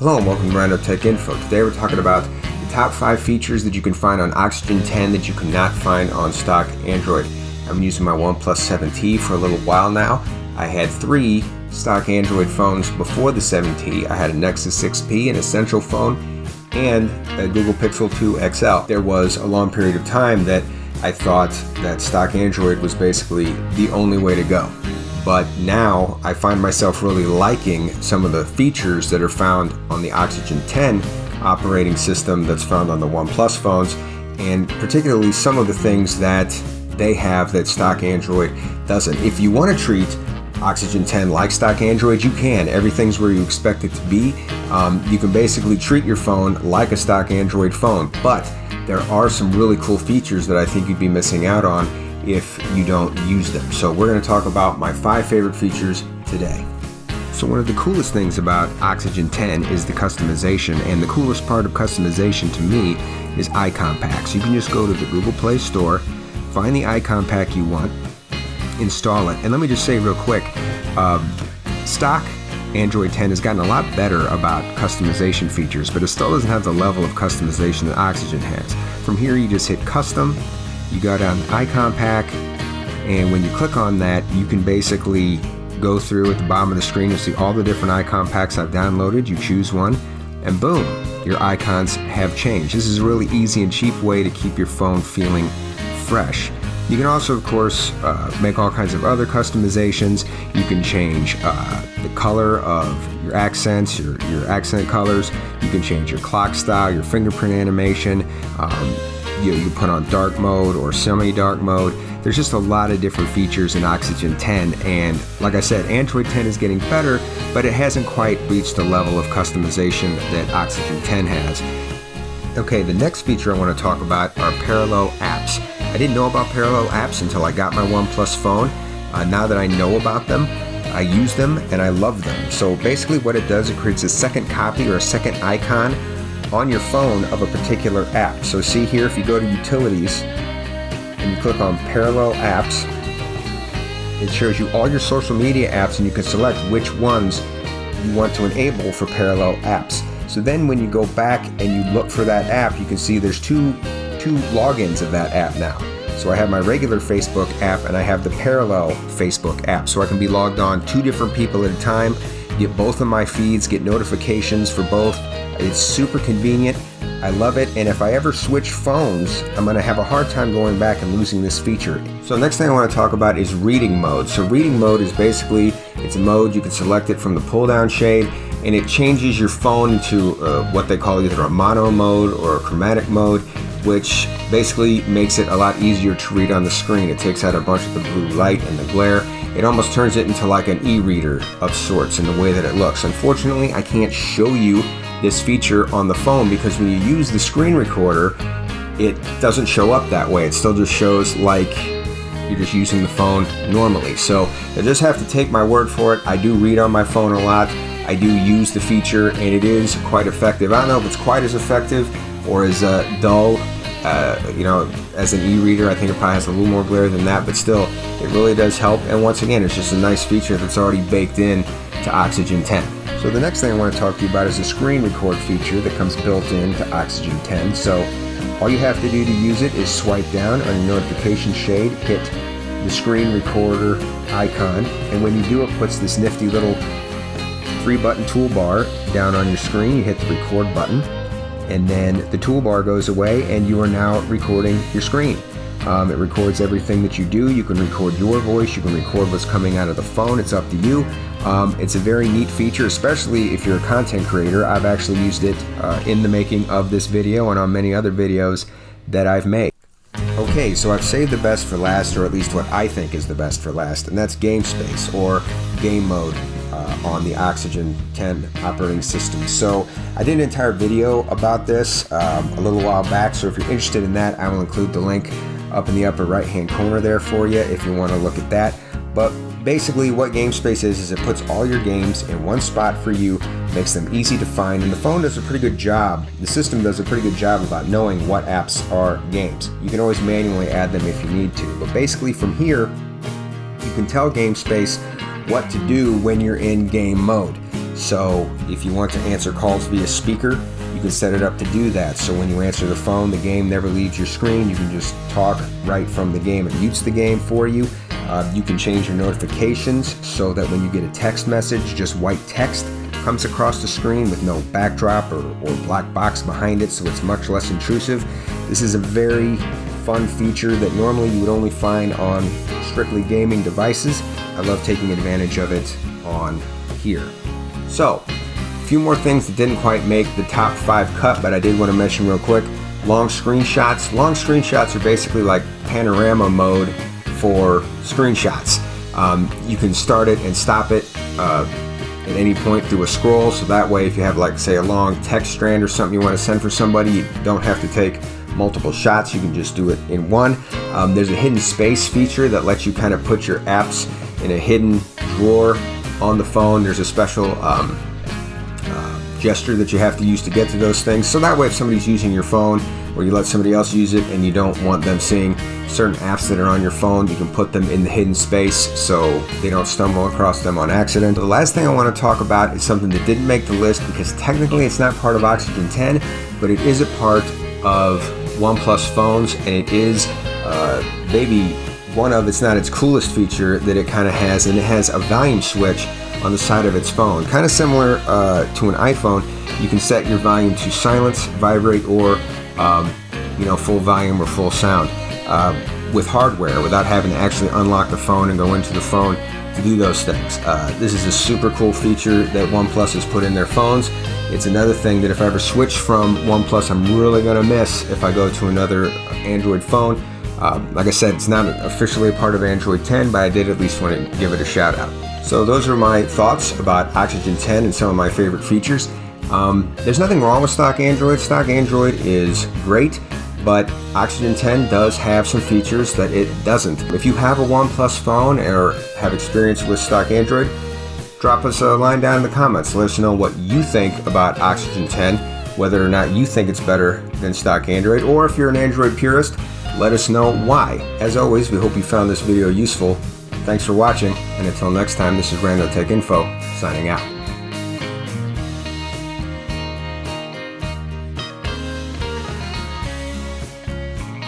Hello and welcome to Random Tech Info. Today we're talking about the top 5 features that you can find on Oxygen 10 that you cannot find on stock Android. I've been using my OnePlus 7T for a little while now. I had 3 stock Android phones before the 7T. I had a Nexus 6P, an Essential phone, and a Google Pixel 2 XL. There was a long period of time that I thought that stock Android was basically the only way to go. But now I find myself really liking some of the features that are found on the Oxygen 10 operating system that's found on the OnePlus phones, and particularly some of the things that they have that stock Android doesn't. If you want to treat Oxygen 10 like stock Android, you can. Everything's where you expect it to be. You can basically treat your phone like a stock Android phone, but there are some really cool features that I think you'd be missing out on if you don't use them. So we're going to talk about my 5 favorite features today. So one of the coolest things about Oxygen 10 is the customization, and the coolest part of customization to me is icon packs. You can just go to the Google Play Store, find the icon pack you want, install it, and let me just say real quick, stock Android 10 has gotten a lot better about customization features, but it still doesn't have the level of customization that Oxygen has. From here you just hit custom, you go down the icon pack, and when you click on that, you can basically go through at the bottom of the screen. You'll see all the different icon packs I've downloaded. You choose one, and boom, your icons have changed. This is a really easy and cheap way to keep your phone feeling fresh. You can also, of course, make all kinds of other customizations. You can change the color of your accents, your accent colors. You can change your clock style, your fingerprint animation. You can put on dark mode or semi-dark mode. There's just a lot of different features in Oxygen 10, and like I said, Android 10 is getting better, but it hasn't quite reached the level of customization that Oxygen 10 has. Okay, the next feature I want to talk about are parallel apps. I didn't know about parallel apps until I got my OnePlus phone. Now that I know about them, I use them and I love them. So basically what it does, it creates a second copy or a second icon on your phone of a particular app. So see here, if you go to Utilities and you click on Parallel Apps, it shows you all your social media apps, and you can select which ones you want to enable for parallel apps. So then when you go back and you look for that app, you can see there's two logins of that app now. So I have my regular Facebook app and I have the parallel Facebook app. So I can be logged on 2 different people at a time, get both of my feeds, get notifications for both. It's super convenient. I love it, and if I ever switch phones, I'm going to have a hard time going back and losing this feature. So next thing I want to talk about is reading mode. So reading mode is basically, it's a mode, you can select it from the pull down shade, and it changes your phone to what they call either a mono mode or a chromatic mode, which basically makes it a lot easier to read on the screen. It takes out a bunch of the blue light and the glare. It almost turns it into like an e-reader of sorts in the way that it looks. Unfortunately, I can't show you this feature on the phone because when you use the screen recorder, it doesn't show up that way. It still just shows like you're just using the phone normally. So you just have to take my word for it. I do read on my phone a lot. I do use the feature, and it is quite effective. I don't know if it's quite as effective or as dull, as an e-reader. I think it probably has a little more glare than that, but still, it really does help. And once again, it's just a nice feature that's already baked in to Oxygen 10. So the next thing I want to talk to you about is the screen record feature that comes built into Oxygen 10. So all you have to do to use it is swipe down on your notification shade, hit the screen recorder icon, and when you do, it puts this nifty little 3-button toolbar down on your screen. You hit the record button, and then the toolbar goes away, and you are now recording your screen. It records everything that you do. You can record your voice, you can record what's coming out of the phone, it's up to you. It's a very neat feature, especially if you're a content creator. I've actually used it in the making of this video and on many other videos that I've made. Okay, so I've saved the best for last, or at least what I think is the best for last, and that's game space or game mode on the Oxygen 10 operating system. So I did an entire video about this a little while back, so if you're interested in that, I will include the link up in the upper right hand corner there for you if you want to look at that. But basically what game space is it puts all your games in one spot for you, makes them easy to find, and the phone does a pretty good job, the system does a pretty good job about knowing what apps are games. You can always manually add them if you need to, but basically from here you can tell GameSpace what to do when you're in game mode. So if you want to answer calls via speaker, you can set it up to do that. So when you answer the phone, the game never leaves your screen. You can just talk right from the game. It mutes the game for you. You can change your notifications so that when you get a text message, just white text comes across the screen with no backdrop or black box behind it, so it's much less intrusive. This is a very fun feature that normally you would only find on strictly gaming devices. I love taking advantage of it on here. So, a few more things that didn't quite make the top 5 cut, but I did want to mention real quick. Long screenshots. Long screenshots are basically like panorama mode for screenshots. You can start it and stop it at any point through a scroll, so that way if you have, like, say, a long text strand or something you want to send for somebody, you don't have to take multiple shots. You can just do it in one. There's a hidden space feature that lets you kind of put your apps in a hidden drawer on the phone. There's a special gesture that you have to use to get to those things, so that way if somebody's using your phone or you let somebody else use it and you don't want them seeing certain apps that are on your phone, you can put them in the hidden space so they don't stumble across them on accident. The last thing I want to talk about is something that didn't make the list because technically it's not part of Oxygen 10, but it is a part of OnePlus phones, and it is maybe one of, it's not its coolest feature that it kind of has, and it has a volume switch on the side of its phone. Kind of similar to an iPhone. You can set your volume to silence, vibrate, or full volume or full sound with hardware without having to actually unlock the phone and go into the phone to do those things. This is a super cool feature that OnePlus has put in their phones. It's another thing that if I ever switch from OnePlus, I'm really going to miss if I go to another Android phone. Like I said, it's not officially a part of Android 10, but I did at least want to give it a shout out. So those are my thoughts about Oxygen 10 and some of my favorite features. There's nothing wrong with stock Android. Stock Android is great, but Oxygen 10 does have some features that it doesn't. If you have a OnePlus phone or have experience with stock Android, drop us a line down in the comments. Let us know what you think about Oxygen 10, whether or not you think it's better than stock Android, or if you're an Android purist, let us know why. As always, we hope you found this video useful. Thanks for watching, and until next time, this is Rando Tech Info, signing out.